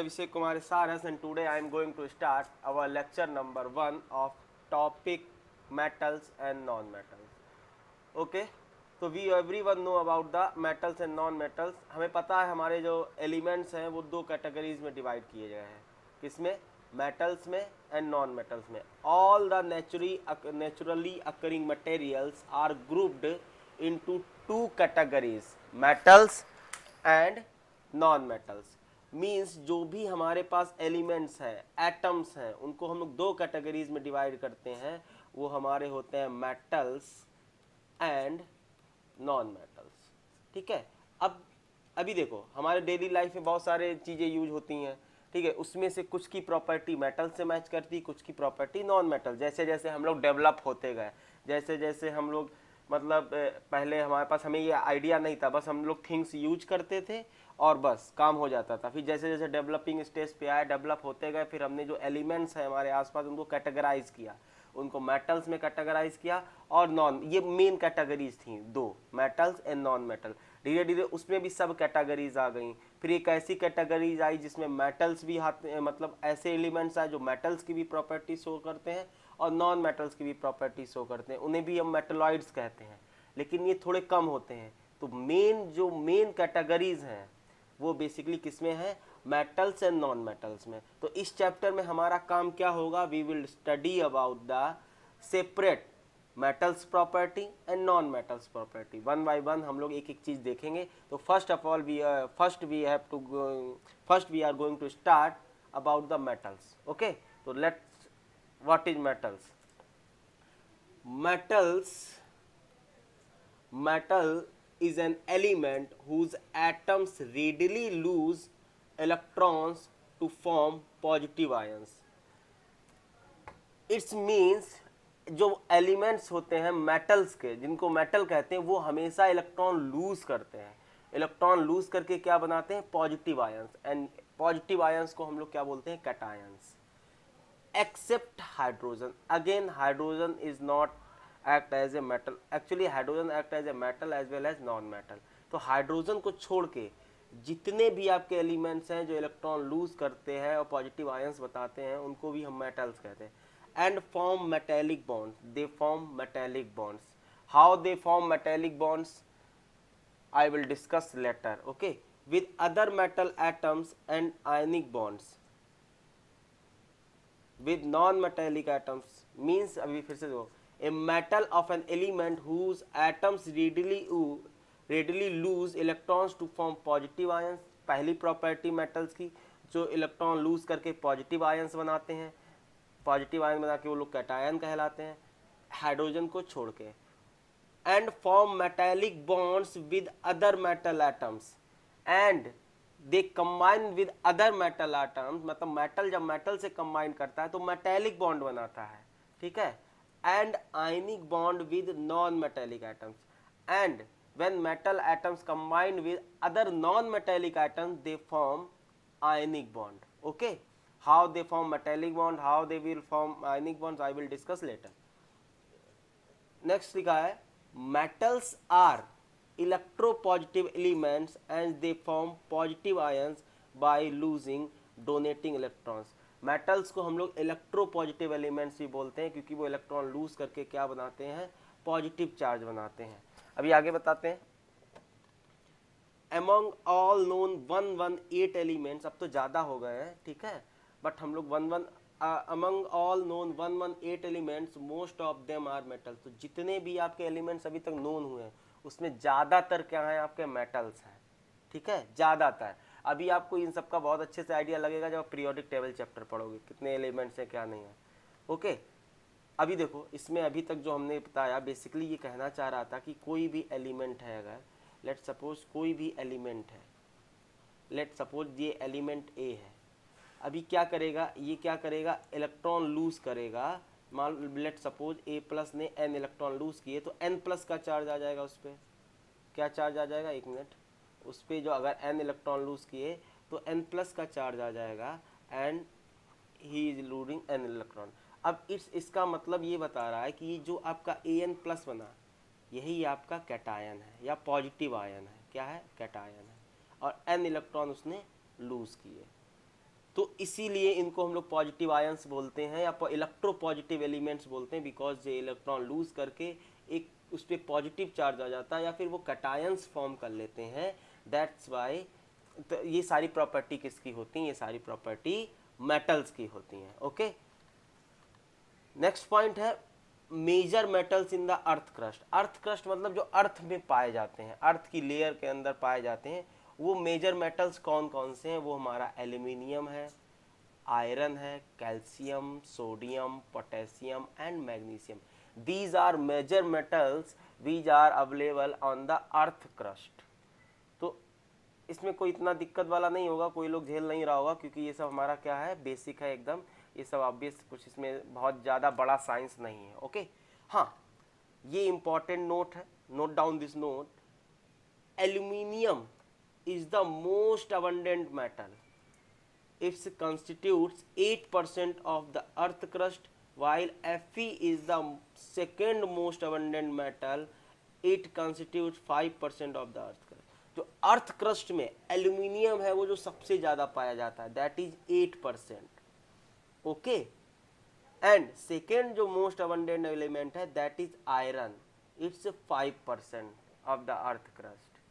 Abhishek Kumar Saras and today I am going to start our lecture number 1 of topic metals and non-metals. Okay, तो we everyone know about the metals and non-metals. हमें पता है हमारे जो elements हैं वो दो categories में डिवाइड किए गए हैं. किसमें? मेटल्स में एंड नॉन मेटल्स में. All the naturally occurring materials are grouped into two categories, metals and non metals. Means जो भी हमारे पास एलिमेंट्स हैं, एटम्स हैं, उनको हम लोग दो कैटेगरीज में डिवाइड करते हैं. वो हमारे होते हैं मेटल्स एंड नॉन मेटल्स. ठीक है. अब अभी देखो हमारे डेली लाइफ में बहुत सारे चीज़ें यूज होती हैं. ठीक है. उसमें से कुछ की प्रॉपर्टी मेटल से मैच करती, कुछ की प्रॉपर्टी नॉन मेटल. जैसे जैसे हम लोग डेवलप होते गए, जैसे जैसे हम लोग मतलब पहले हमारे पास हमें ये आइडिया नहीं था, बस हम लोग थिंग्स यूज करते थे और बस काम हो जाता था. फिर जैसे जैसे डेवलपिंग स्टेज पे आए, डेवलप होते गए, फिर हमने जो एलिमेंट्स हैं हमारे आसपास उनको कैटेगराइज किया, उनको मेटल्स में कैटेगराइज किया और नॉन. ये मेन कैटेगरीज थी दो, मेटल्स एंड नॉन मेटल. धीरे धीरे उसमें भी सब कैटेगरीज आ गई. फिर एक ऐसी कैटेगरीज आई जिसमें मेटल्स भी मतलब ऐसे एलिमेंट्स आए जो मेटल्स की भी प्रॉपर्टी शो करते हैं और नॉन मेटल्स की भी प्रॉपर्टी शो करते हैं. उन्हें भी हम मेटलॉइड्स कहते हैं, लेकिन ये थोड़े कम होते हैं. तो मेन कैटेगरीज हैं वो बेसिकली किसमें है? मेटल्स एंड नॉन मेटल्स में. तो इस चैप्टर में हमारा काम क्या होगा? We will study about the separate metals property and non metals property. One by one हम लोग एक एक चीज देखेंगे. तो first of all first we are going to start about the metals. Okay. तो let's, what is metals? metal is an element whose atoms readily lose electrons to form positive ions. It means जो elements होते हैं metals के, जिनको metal कहते हैं, वो हमेशा इलेक्ट्रॉन लूज करते हैं. इलेक्ट्रॉन लूज करके क्या बनाते हैं? Positive ions. And positive ions को हम लोग क्या बोलते हैं? Cations. Except hydrogen. Again hydrogen is not act as a metal. Actually hydrogen act as a metal as well as non metal. तो हाइड्रोजन को छोड़ के जितने भी आपके एलिमेंट्स हैं जो इलेक्ट्रॉन लूज करते हैं और पॉजिटिव आयंस बताते हैं, उनको भी हम मेटल्स कहते हैं. And form metallic bonds. They form metallic bonds. How they form metallic bonds I will discuss later. Okay. With other metal atoms and ionic bonds. With non-metallic atoms means अभी फिर से दो, a metal of an element whose atoms readily lose electrons to form positive ions. पहली property metals की, जो electron lose करके positive ions बनाते हैं, पॉजिटिव आयन बना के वो लोग कैटायन कहलाते हैं, हाइड्रोजन को छोड़ के. And form metallic bonds with other metal atoms and they combine with other metal atoms. मतलब मेटल जब मेटल से कंबाइन करता है तो मेटेलिक बॉन्ड बनाता है. ठीक है. and ionic bond with non-metallic atoms. And when metal atoms combine with other non-metallic atoms, they form ionic bond. Okay. How they form metallic bond, how they will form ionic bonds, I will discuss later. Next लिखा है metals are electropositive elements and they form positive ions by losing donating electrons. Metals को हम लोग electro positive elements भी बोलते हैं क्योंकि वो इलेक्ट्रॉन लूज करके क्या बनाते हैं? पॉजिटिव चार्ज बनाते हैं. अभी आगे बताते हैं. अमंग ऑल नोन 118 एलिमेंट्स, अब तो ज़्यादा हो गए हैं, ठीक है, बट हम लोग among all known 118 elements most of them are metals. तो जितने भी आपके एलिमेंट्स अभी तक नोन हुए हैं उसमें ज़्यादातर क्या है? आपके मेटल्स हैं. ठीक है. ज़्यादातर. अभी आपको इन सब का बहुत अच्छे से आइडिया लगेगा जब आप पीरियोडिक टेबल चैप्टर पढ़ोगे, कितने एलिमेंट्स हैं क्या नहीं है. ओके. अभी देखो इसमें अभी तक जो हमने बताया, बेसिकली ये कहना चाह रहा था कि कोई भी एलिमेंट है, अगर लेट सपोज कोई भी एलिमेंट है, लेट सपोज ये एलिमेंट ए है, अभी क्या करेगा? ये क्या करेगा? इलेक्ट्रॉन लूज करेगा. मान लेट सपोज ए प्लस ने एन इलेक्ट्रॉन लूज किए तो एन प्लस का चार्ज आ जाएगा उस पर. क्या चार्ज आ जाएगा? एक मिनट. उस पर जो अगर एन इलेक्ट्रॉन लूज किए तो एन प्लस का चार्ज आ जाएगा and he is losing an electron. अब इसका मतलब ये बता रहा है कि ये जो आपका ए एन प्लस बना, यही आपका कैटायन है या पॉजिटिव आयन है. क्या है? कैटायन है. और एन इलेक्ट्रॉन उसने लूज किए. तो इसीलिए इनको हम लोग पॉजिटिव आयंस बोलते हैं या इलेक्ट्रो पॉजिटिव एलिमेंट्स बोलते हैं, बिकॉज ये इलेक्ट्रॉन लूज करके एक उस पर पॉजिटिव चार्ज आ जाता है या फिर वो कैटायंस फॉर्म कर लेते हैं, दैट्स वाई। तो ये सारी प्रॉपर्टी किसकी होती हैं, ये सारी प्रॉपर्टी मेटल्स की होती हैं। ओके, नेक्स्ट पॉइंट है major metals in the earth crust. Earth crust मतलब जो अर्थ में पाए जाते हैं, अर्थ की लेयर के अंदर पाए जाते हैं, वो मेजर मेटल्स कौन कौन से हैं? वो हमारा एल्यूमिनियम है, आयरन है, calcium, sodium, potassium and magnesium. These are major metals which are available on the earth crust. तो इसमें कोई इतना दिक्कत वाला नहीं होगा, कोई लोग झेल नहीं रहा होगा, क्योंकि ये सब हमारा क्या है, बेसिक है एकदम, ये सब ऑब्वियस, कुछ इसमें बहुत ज़्यादा बड़ा साइंस नहीं है। ओके, हाँ, ये इंपॉर्टेंट नोट है, note down this note. Aluminium is the most abundant metal, it's constitutes 8% of the earth crust, while Fe is the second most abundant metal, it constitutes 5% of the earth crust। जो earth crust में aluminium है वो जो सबसे ज़्यादा पाया जाता है, that is 8%। Okay, and second जो मोस्ट अबंडेंट एलिमेंट है that is iron, it's 5% of the earth crust.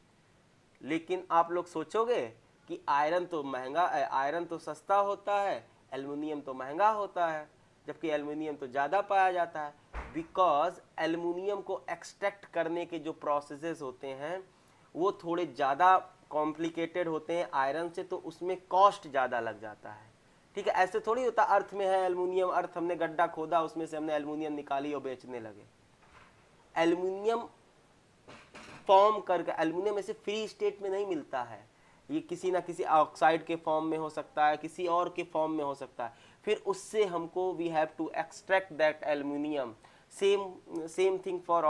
लेकिन आप लोग सोचोगे कि आयरन तो महंगा, आयरन तो सस्ता होता है, एल्युमिनियम तो महंगा होता है, जबकि एल्युमिनियम तो ज़्यादा पाया जाता है। बिकॉज एल्युमिनियम को एक्सट्रैक्ट करने के जो प्रोसेसेस होते हैं वो थोड़े ज़्यादा कॉम्प्लिकेटेड होते हैं आयरन से, तो उसमें कॉस्ट ज़्यादा लग जाता है। ठीक है, ऐसे थोड़ी होता अर्थ में है एल्युमिनियम, अर्थ हमने गड्ढा खोदा, उसमें से हमने एल्युमिनियम निकाली और बेचने लगे। एल्युमिनियम फॉर्म करके, एल्युमिनियम ऐसे फ्री स्टेट में नहीं मिलता है, ये किसी ना किसी ऑक्साइड के फॉर्म में हो सकता है, किसी और के फॉर्म में हो सकता है, फिर उससे हमको we have to extract that aluminium. Same thing for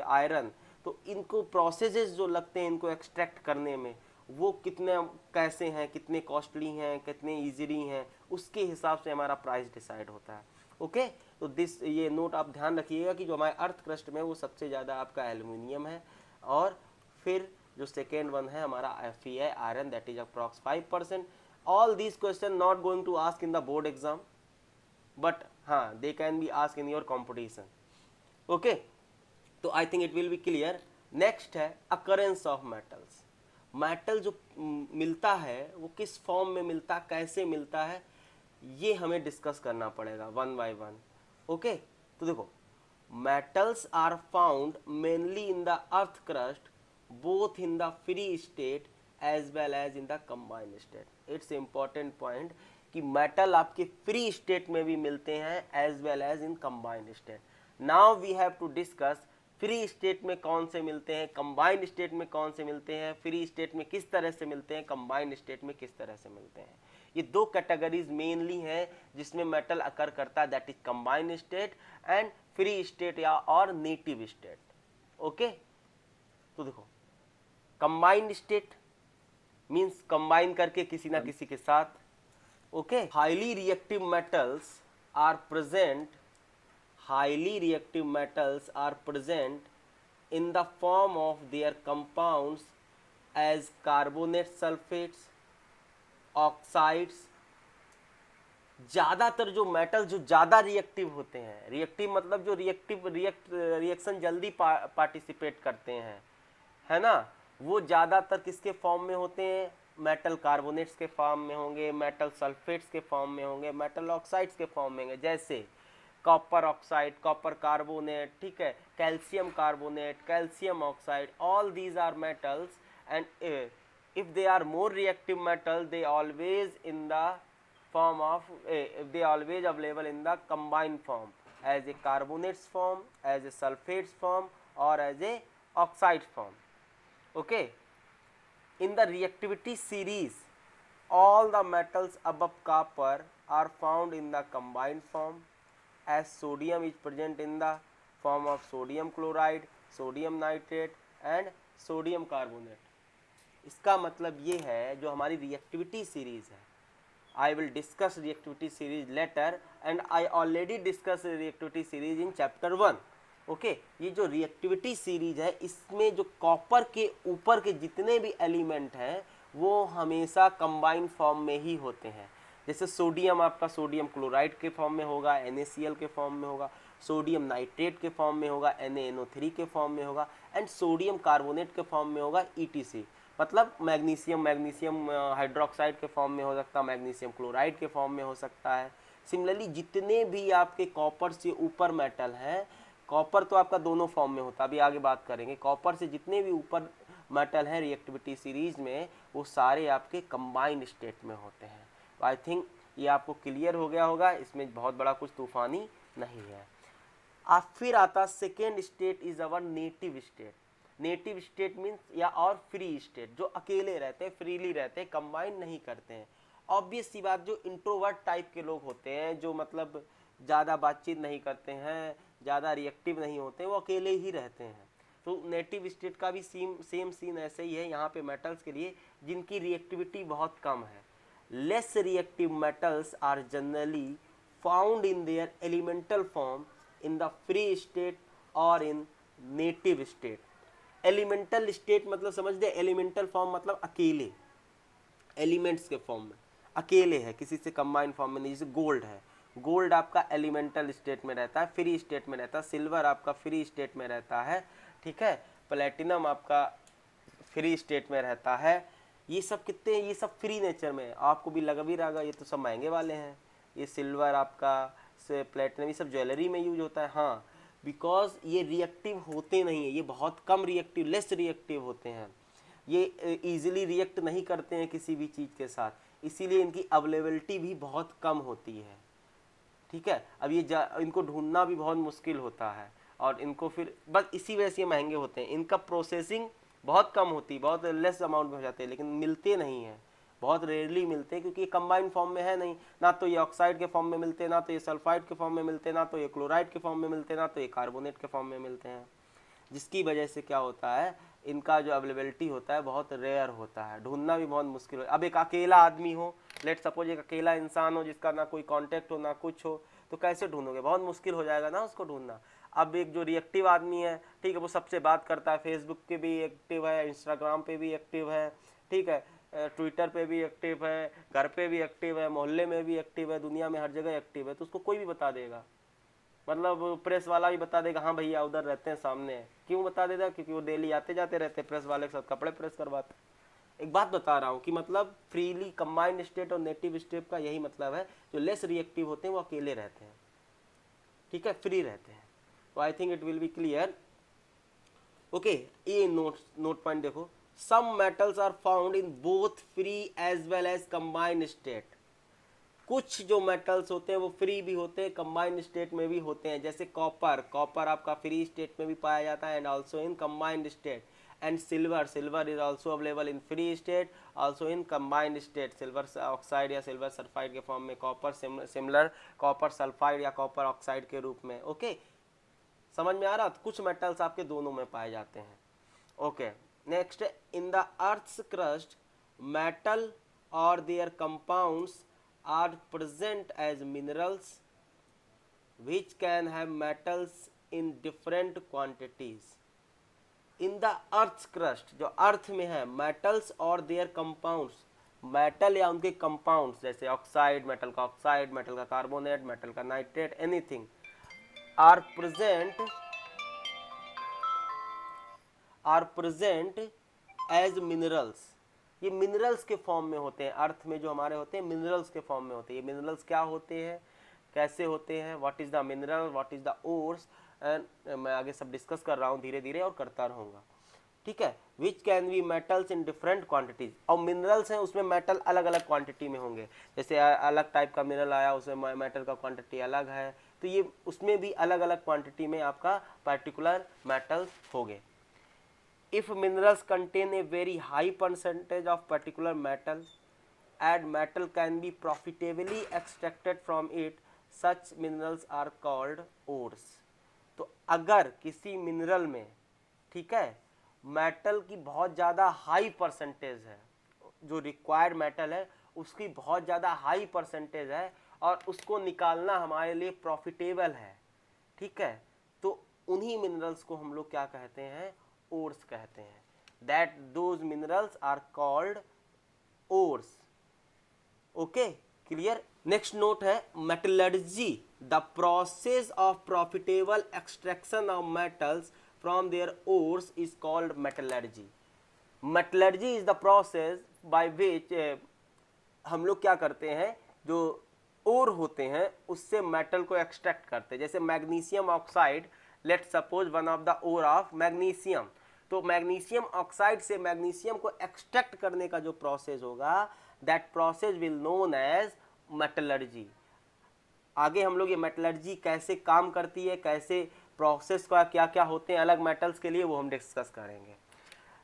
iron. तो इनको प्रोसेसेस जो लगते हैं इनको एक्सट्रैक्ट करने में, वो कितने कैसे हैं, कितने कॉस्टली हैं, कितने ईजिली हैं, उसके हिसाब से हमारा प्राइस डिसाइड होता है। ओके, तो ये नोट आप ध्यान रखिएगा कि जो हमारे अर्थ क्रस्ट में वो सबसे ज़्यादा आपका एल्युमिनियम है, और फिर जो सेकेंड वन है हमारा Fe है, iron, that is approx 5%। All these question not going to ask in the board exam, but हाँ they can be ask in your competition. Okay, तो I think it will be clear. Next है occurrence of metals. Metal जो मिलता है वो किस form में मिलता, कैसे मिलता है, ये हमें डिस्कस करना पड़ेगा वन बाय वन। ओके, तो देखो, metals are found mainly in the earth crust, both in the free state as well as in the combined state। It's important point कि मेटल आपके फ्री स्टेट में भी मिलते हैं as well as in combined state। Now we have to discuss free state में कौन से मिलते हैं, कंबाइंड स्टेट में कौन से मिलते हैं, फ्री स्टेट में किस तरह से मिलते हैं, कंबाइंड स्टेट में किस तरह से मिलते हैं। ये दो कैटेगरीज मेनली हैं जिसमें मेटल अकर करता है, that is combined state and free state या और नेटिव स्टेट। ओके, तो देखो, कंबाइंड स्टेट मीन्स कंबाइन करके किसी ना किसी के साथ। Okay, highly reactive metals are present, highly reactive metals are present in the form of their compounds as carbonate, sulphates, oxides. ज़्यादातर जो मेटल जो ज़्यादा रिएक्टिव होते हैं, रिएक्टिव मतलब जो रिएक्शन जल्दी पार्टिसिपेट करते हैं, है ना, वो ज़्यादातर किसके फॉर्म में होते हैं, मेटल कार्बोनेट्स के फॉर्म में होंगे, मेटल सल्फेट्स के फॉर्म में होंगे, मेटल ऑक्साइड्स के फॉर्म में होंगे, जैसे कॉपर ऑक्साइड, कॉपर कार्बोनेट, ठीक है, calcium carbonate, calcium oxide, all these are metals and if they are more reactive metal they always in the form of they always available in the combined form as a carbonates form, as a sulfates form or as a oxide form। okay, in the reactivity series all the metals above copper are found in the combined form, as sodium is present in the form of sodium chloride, sodium nitrate and sodium carbonate। इसका मतलब ये है जो हमारी reactivity series है, I will discuss reactivity series later and I already discuss reactivity series in chapter 1। Okay, ये जो reactivity series है इसमें जो कॉपर के ऊपर के जितने भी एलिमेंट हैं वो हमेशा कंबाइंड फॉर्म में ही होते हैं, जैसे सोडियम आपका सोडियम क्लोराइड के फॉर्म में होगा, NaCl के फॉर्म में होगा, सोडियम नाइट्रेट के फॉर्म में होगा, NaNO3 के फॉर्म में होगा, एंड सोडियम कार्बोनेट के फॉर्म में होगा, ETC। मतलब मैग्नीशियम हाइड्रोक्साइड के फॉर्म में हो सकता है, मैग्नीशियम क्लोराइड के फॉर्म में हो सकता है। सिमिलरली जितने भी आपके कॉपर से ऊपर मेटल हैं, कॉपर तो आपका दोनों फॉर्म में होता है, अभी आगे बात करेंगे, कॉपर से जितने भी ऊपर मेटल हैं रिएक्टिविटी सीरीज में, वो सारे आपके कंबाइंड स्टेट में होते हैं। आई थिंक ये आपको क्लियर हो गया होगा, इसमें बहुत बड़ा कुछ तूफानी नहीं है। अब फिर आता second state is our native state. Native state means या और फ्री स्टेट, जो अकेले रहते हैं, फ्रीली रहते हैं, कंबाइन नहीं करते हैं। ऑब्वियस सी बात, जो इंट्रोवर्ट टाइप के लोग होते हैं, जो मतलब ज़्यादा बातचीत नहीं करते हैं, ज़्यादा रिएक्टिव नहीं होते हैं, वो अकेले ही रहते हैं। तो नेटिव स्टेट का भी सेम सीन ऐसे ही है यहाँ पे मेटल्स के लिए, जिनकी रिएक्टिविटी बहुत कम है। Less reactive metals are generally found in their elemental form in the free state और in native state. Elemental state मतलब समझ दे, एलिमेंटल फॉर्म मतलब अकेले, एलिमेंट्स के फॉर्म में अकेले है, किसी से कंबाइन फॉर्म में नहीं। जैसे गोल्ड है, गोल्ड आपका एलिमेंटल स्टेट में रहता है, फ्री स्टेट में रहता है। सिल्वर आपका फ्री स्टेट में रहता है, ठीक है। प्लेटिनम आपका फ्री स्टेट में रहता है। ये सब कितने, ये सब फ्री नेचर में है। आपको भी लग भी रहा, ये तो सब महंगे वाले हैं, ये सिल्वर आपका से प्लेटिनम, ये सब ज्वेलरी में यूज होता है। हाँ, बिकॉज ये रिएक्टिव होते नहीं है, ये बहुत कम रिएक्टिव, लेस रिएक्टिव होते हैं, ये इजीली रिएक्ट नहीं करते हैं किसी भी चीज़ के साथ, इसीलिए इनकी अवेलेबिलिटी भी बहुत कम होती है, ठीक है। अब ये इनको ढूंढना भी बहुत मुश्किल होता है, और इनको फिर बस इसी वजह से ये महंगे होते हैं। इनका प्रोसेसिंग बहुत कम होती है, बहुत लेस अमाउंट में हो जाते हैं, लेकिन मिलते नहीं हैं, बहुत रेयरली मिलते हैं, क्योंकि ये कंबाइंड फॉर्म में है नहीं। ना तो ये ऑक्साइड के फॉर्म में मिलते हैं, ना तो ये सल्फाइड के फॉर्म में मिलते हैं, ना तो ये क्लोराइड के फॉर्म में मिलते हैं, ना तो ये कार्बोनेट के फॉर्म में मिलते हैं, जिसकी वजह से क्या होता है, इनका जो अवेलेबिलिटी होता है बहुत रेयर होता है, ढूंढना भी बहुत मुश्किल हो। अब एक अकेला आदमी हो, लेट सपोज एक अकेला इंसान हो, जिसका ना कोई कांटेक्ट हो, ना कुछ हो, तो कैसे ढूंढोगे, बहुत मुश्किल हो जाएगा ना उसको ढूंढना। अब एक जो रिएक्टिव आदमी है, ठीक है, वो सबसे बात करता है, फेसबुक पे भी एक्टिव है, इंस्टाग्राम पे भी एक्टिव है, ठीक है, ट्विटर पे भी एक्टिव है, घर पे भी एक्टिव है, मोहल्ले में भी एक्टिव है, दुनिया में हर जगह एक्टिव है, तो उसको कोई भी बता देगा। मतलब प्रेस वाला भी बता देगा, हाँ भैया उधर रहते हैं, सामने है। क्यों बता देगा? क्योंकि वो डेली आते जाते रहते हैं, प्रेस वाले के साथ कपड़े प्रेस करवाते। एक बात बता रहा हूँ कि मतलब फ्रीली कंबाइंड स्टेट और नेटिव स्टेट का यही मतलब है, जो लेस रिएक्टिव होते हैं वो अकेले रहते हैं, ठीक है, फ्री रहते हैं। तो I think it will be clear. Okay, ये नोट पॉइंट देखो, some metals are found in both free as well as combined state. कुछ जो मेटल्स होते हैं वो फ्री भी होते हैं, कंबाइंड स्टेट में भी होते हैं। जैसे कॉपर, कॉपर आपका फ्री स्टेट में भी पाया जाता है and also in combined state. And silver, silver is also available in free state, also in combined state, silver oxide या सिल्वर सल्फाइड के फॉर्म में, कॉपर सिमिलर कॉपर सल्फाइड या कॉपर ऑक्साइड के रूप में। ओके, समझ में आ रहा? कुछ मेटल्स आपके दोनों में पाए जाते हैं। Okay, next, in the earth's crust metal और their compounds are present as minerals which can have metals in different quantities. In the earth's crust, जो अर्थ में है, metals और their compounds, मेटल या उनके कंपाउंड्स, जैसे ऑक्साइड, मेटल का oxide, metal का कार्बोनेट, मेटल का nitrate, anything are present as minerals. ये मिनरल्स के फॉर्म में होते हैं, अर्थ में जो हमारे होते हैं मिनरल्स के फॉर्म में होते हैं। ये मिनरल्स क्या होते हैं, कैसे होते हैं, what is the mineral, what is the ores, and मैं आगे सब डिस्कस कर रहा हूँ धीरे धीरे और करता रहूँगा, ठीक है। Which can be metals in different quantities, और मिनरल्स हैं उसमें मेटल अलग अलग क्वांटिटी में होंगे। जैसे अलग टाइप का मिनरल आया, उसमें मेटल का क्वांटिटी अलग है, तो ये उसमें भी अलग अलग क्वांटिटी में आपका पर्टिकुलर मेटल्स होंगे। If minerals contain a very high percentage of particular metal and metal can be profitably extracted from it, such minerals are called ores. तो अगर किसी मिनरल में, ठीक है, मेटल की बहुत ज़्यादा हाई परसेंटेज है, जो रिक्वायर्ड मेटल है उसकी बहुत ज़्यादा हाई परसेंटेज है, और उसको निकालना हमारे लिए प्रॉफिटेबल है, ठीक है, तो उन्हीं मिनरल्स को हम लोग क्या कहते हैं, ओर्स कहते हैं। That those minerals are called ores. Okay, clear. Next note है metallurgy, the process of profitable extraction of metals from their ores is called metallurgy. Metallurgy is the process by which हम लोग क्या करते हैं, जो ओर होते हैं उससे मेटल को एक्सट्रैक्ट करते हैं। जैसे magnesium oxide, let suppose one of the ore of magnesium, तो मैग्नीशियम ऑक्साइड से मैग्नीशियम को एक्सट्रैक्ट करने का जो प्रोसेस होगा, that process will known as metallurgy. आगे हम लोग ये मेटलर्जी कैसे काम करती है, कैसे प्रोसेस का क्या क्या होते हैं अलग मेटल्स के लिए, वो हम डिस्कस करेंगे।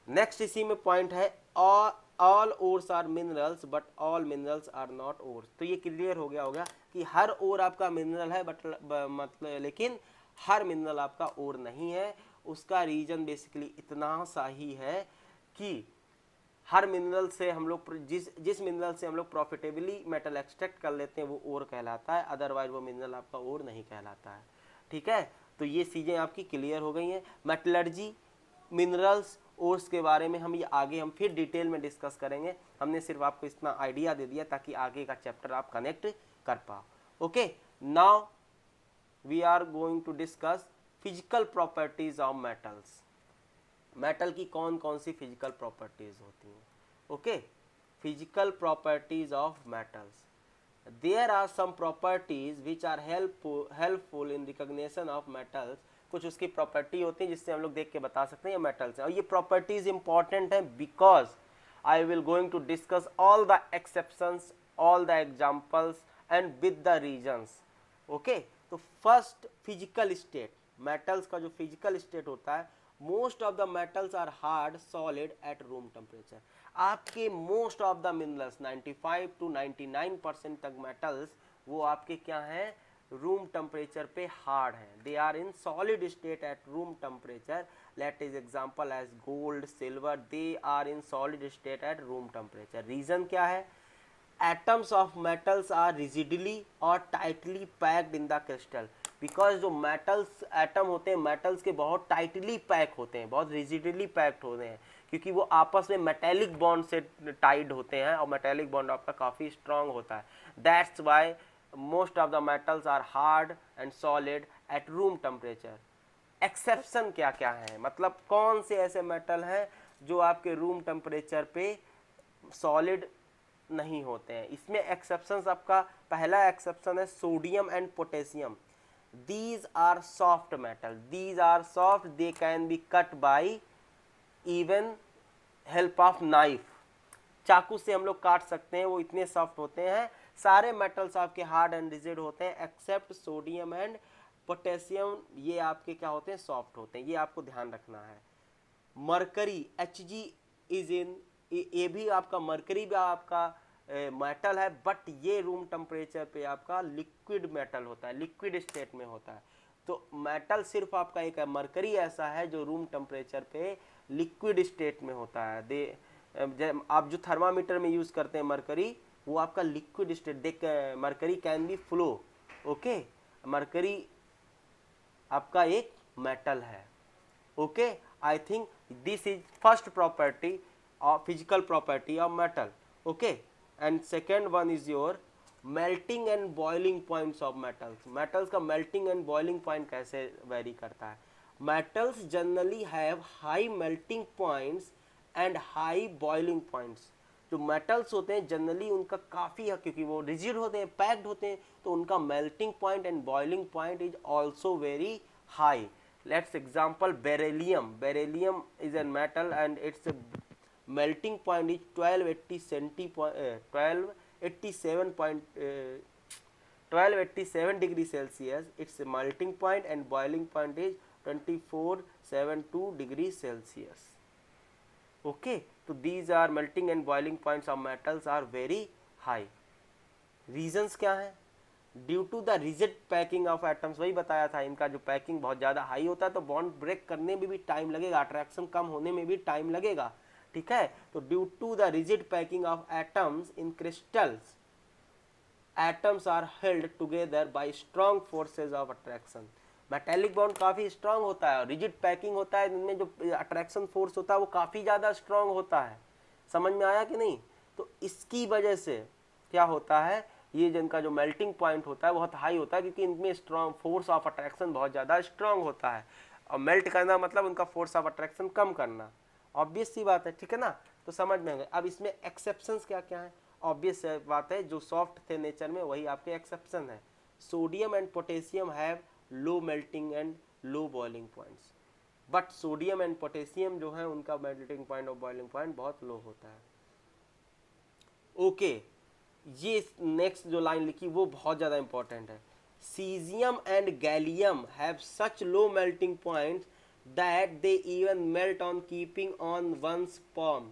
नेक्स्ट इसी में पॉइंट है all ores are minerals but all minerals are not ores. तो ये क्लियर हो गया होगा कि हर ओर आपका मिनरल है बट मतलब लेकिन हर मिनरल आपका ओर नहीं है। उसका रीजन बेसिकली इतना सा ही है कि हर मिनरल से हम लोग जिस मिनरल से हम लोग प्रॉफिटेबली मेटल एक्सट्रैक्ट कर लेते हैं वो ओर कहलाता है, अदरवाइज वो मिनरल आपका ओर नहीं कहलाता है। ठीक है, तो ये चीज़ें आपकी क्लियर हो गई हैं। मेटलर्जी, मिनरल्स, ओर्स के बारे में हम ये आगे हम फिर डिटेल में डिस्कस करेंगे। हमने सिर्फ आपको इतना आइडिया दे दिया ताकि आगे का चैप्टर आप कनेक्ट कर पाओ। Okay, now we are going to discuss physical properties of metals. Metal की कौन कौन सी फिजिकल प्रॉपर्टीज होती हैं। Okay, physical properties of metals, there are some properties which are helpful in recognition of metals. कुछ उसकी प्रॉपर्टी होती है जिससे हम लोग देख के बता सकते हैं ये मेटल्स हैं, और ये प्रॉपर्टीज इंपॉर्टेंट है because I will going to discuss all the exceptions, all the examples and with the reasons. Okay, तो फर्स्ट फिजिकल स्टेट, मेटल्स का जो फिजिकल स्टेट होता है, most of the metals are hard solid at room temperature. आपके most of the minerals 95 to 99% तक metals वो आपके क्या हैं, रूम टेम्परेचर पे हार्ड हैं। They are in solid state at room temperature, let is example as gold, silver, they are in solid state at room temperature. Reason क्या है, atoms of metals are rigidly or tightly packed in the crystal, because जो metals atom होते हैं metals के बहुत tightly pack होते हैं, बहुत रिजिडली पैक्ड होते हैं, क्योंकि वो आपस में मेटेलिक बॉन्ड से टाइड होते हैं और मेटेलिक बॉन्ड आपका काफ़ी स्ट्रांग होता है। That's why most of the metals are hard and solid at room temperature. Exception क्या क्या है, मतलब कौन से ऐसे मेटल हैं जो आपके रूम टेम्परेचर पे सॉलिड नहीं होते हैं। इसमें एक्सेप्शंस, आपका पहला एक्सेप्शन है sodium and potassium. These are soft metal, these are soft, they can be cut by even help of knife. चाकू से हम लोग काट सकते हैं, वो इतने सॉफ्ट होते हैं। सारे मेटल्स आपके हार्ड एंड रिजिड होते हैं एक्सेप्ट सोडियम एंड पोटेशियम, ये आपके क्या होते हैं, सॉफ्ट होते हैं। ये आपको ध्यान रखना है। मरकरी, Hg इज इन, ये भी आपका मरकरी भी आपका मेटल है, बट ये रूम टेम्परेचर पे आपका लिक्विड मेटल होता है, लिक्विड स्टेट में होता है। तो मेटल सिर्फ आपका एक है, मरकरी ऐसा है जो रूम टेम्परेचर पे लिक्विड स्टेट में होता है। आप जो थर्मामीटर में यूज करते हैं मरकरी, वो आपका लिक्विड स्टेट, देख mercury can be flow. Okay, mercury आपका एक मेटल है। Okay, I think this is first property of physical property of metal. Okay, and second one is your melting and boiling points of metals. metals का melting and boiling point कैसे vary करता है। metals generally have high melting points and high boiling points. जो metals होते हैं generally उनका काफ़ी है, क्योंकि वो rigid होते हैं, packed होते हैं, तो उनका melting point and boiling point is also very high. Let's example beryllium. Beryllium is a metal and its melting point is 1287 degree Celsius. Its melting point and boiling point is 2472 degree Celsius. Okay, so these are melting and boiling points of metals are very high. Reasons क्या है, due to the rigid packing of atoms, वही बताया था, इनका जो packing बहुत ज़्यादा high होता है तो बॉन्ड ब्रेक करने में भी टाइम लगेगा, अट्रैक्शन कम होने में भी टाइम लगेगा। ठीक है, तो due to the rigid packing of atoms in crystals, atoms are held together by strong forces of attraction. Metallic bond काफ़ी स्ट्रांग होता है और रिजिड पैकिंग होता है, इनमें जो अट्रैक्शन फोर्स होता है वो काफ़ी ज़्यादा स्ट्रांग होता है। समझ में आया कि नहीं। तो इसकी वजह से क्या होता है, ये जिनका जो मेल्टिंग पॉइंट होता है बहुत हाई होता है, क्योंकि इनमें स्ट्रॉन्ग फोर्स ऑफ अट्रैक्शन बहुत ज़्यादा स्ट्रॉन्ग होता है, और मेल्ट करना मतलब उनका फोर्स ऑफ अट्रैक्शन कम करना, ऑब्वियस सी बात है, ठीक है ना। तो समझ में आ गए। अब इसमें एक्सेप्शंस क्या क्या है, ऑब्वियस बात है, जो सॉफ्ट थे नेचर में वही आपके एक्सेप्शन है। Sodium and potassium have low melting and low boiling points, but sodium and potassium जो है उनका मेल्टिंग पॉइंट और बॉइलिंग पॉइंट बहुत लो होता है। ओके, ये नेक्स्ट जो लाइन लिखी वो बहुत ज़्यादा इंपॉर्टेंट है। Caesium and gallium have such low melting points that they even melt on keeping on one's palm।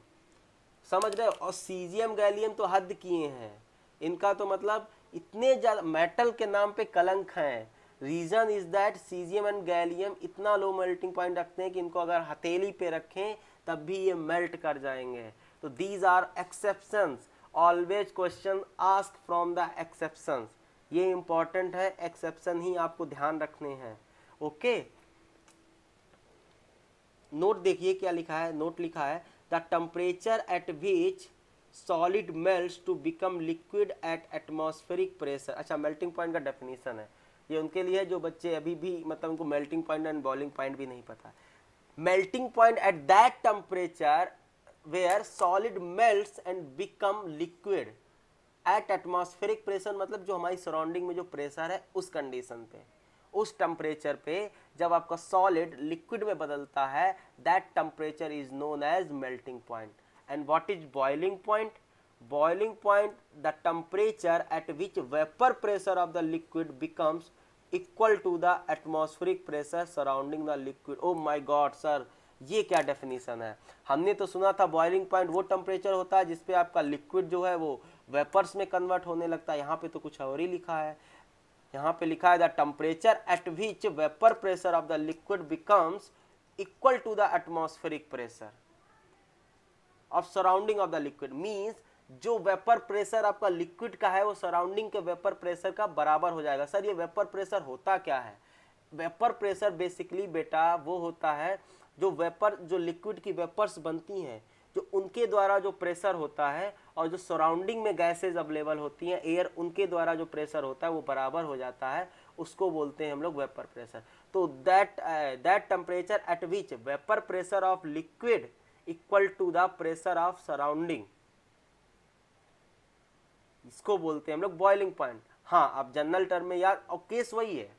समझ रहे हो। और सीजियम गैलियम तो हद किए हैं, इनका तो मतलब इतने ज़्यादा मेटल के नाम पे कलंक हैं। Reason is that caesium and gallium इतना लो मेल्टिंग पॉइंट रखते हैं कि इनको अगर हथेली पे रखें तब भी ये मेल्ट कर जाएंगे। तो these are exceptions, always question ask from the exceptions, ये इंपॉर्टेंट है, एक्सेप्शन ही आपको ध्यान रखने हैं। ओके, नोट देखिए क्या लिखा है, नोट लिखा है the temperature at which solid melts to become liquid at atmospheric pressure. अच्छा, मेल्टिंग पॉइंट का डेफिनेशन है, ये उनके लिए जो बच्चे अभी भी मतलब उनको melting point and boiling point भी नहीं पता। Melting point at that temperature where solid melts and become liquid at atmospheric pressure, मतलब जो हमारी सराउंडिंग में जो प्रेशर है उस कंडीशन पे, उस टेम्परेचर पे जब आपका सॉलिड लिक्विड में बदलता है, that temperature is known as melting point. And what is boiling point? Boiling point the temperature at which vapour pressure of the liquid becomes equal to the atmospheric pressure surrounding the liquid. Oh my god sir, ये क्या definition है। हमने तो सुना था boiling point वो temperature होता है जिसपे आपका लिक्विड जो है वो वेपर्स में कन्वर्ट होने लगता है, यहाँ पे तो कुछ और ही लिखा है। यहाँ पे लिखा है the temperature at which vapour pressure of the liquid becomes equal to the atmospheric pressure of surrounding of the liquid. Means जो वेपर प्रेशर आपका लिक्विड का है वो सराउंडिंग के वेपर प्रेशर का बराबर हो जाएगा। सर ये वेपर प्रेशर होता क्या है? वेपर प्रेशर बेसिकली बेटा वो होता है जो वेपर, जो लिक्विड की वेपर्स बनती हैं, जो उनके द्वारा जो प्रेशर होता है और जो सराउंडिंग में गैसेज अवेलेबल होती हैं एयर, उनके द्वारा जो प्रेशर होता है वो बराबर हो जाता है, उसको बोलते हैं हम लोग वेपर प्रेशर। तो that temperature at which vapour pressure of liquid equal to the pressure of surrounding, इसको बोलते हैं हम लोग बॉइलिंग पॉइंट। हाँ, अब जनरल टर्म में यार, और केस वही है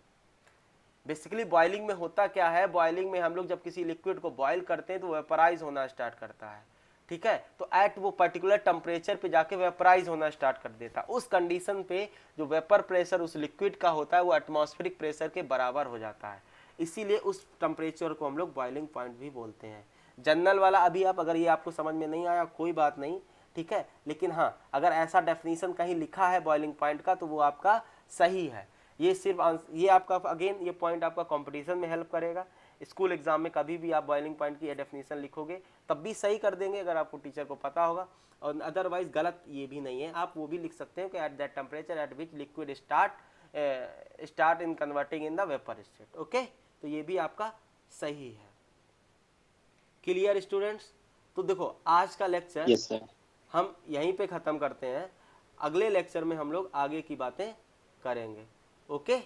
बेसिकली। बॉइलिंग में होता क्या है, बॉइलिंग में हम लोग जब किसी लिक्विड को बॉयल करते हैं तो वेपराइज होना स्टार्ट करता है, ठीक है। तो एट वो पर्टिकुलर टेम्परेचर पे जाके वेपराइज होना स्टार्ट कर देता है। उस कंडीशन पे जो वेपर प्रेशर उस लिक्विड का होता है वो एटमॉस्फेरिक प्रेशर के बराबर हो जाता है, इसीलिए उस टेम्परेचर को हम लोग बॉइलिंग पॉइंट भी बोलते हैं। जनरल वाला अभी आप, अगर ये आपको समझ में नहीं आया कोई बात नहीं, ठीक है, लेकिन हाँ अगर ऐसा डेफिनेशन कहीं लिखा है बॉइलिंग पॉइंट का तो वो आपका सही है। ये सिर्फ ये आपका अगेन ये पॉइंट आपका कंपटीशन में हेल्प करेगा। स्कूल एग्जाम में कभी भी आप बॉइलिंग पॉइंट की डेफिनेशन लिखोगे तब भी सही कर देंगे अगर आपको टीचर को पता होगा, और अदरवाइज गलत ये भी नहीं है। आप वो भी लिख सकते हैं कि eight that temperature at which liquid start in converting in the vapour state. Okay, तो ये भी आपका सही है। Clear students? तो देखो आज का लेक्चर यस सर। हम यहीं पे ख़त्म करते हैं, अगले लेक्चर में हम लोग आगे की बातें करेंगे। ओके।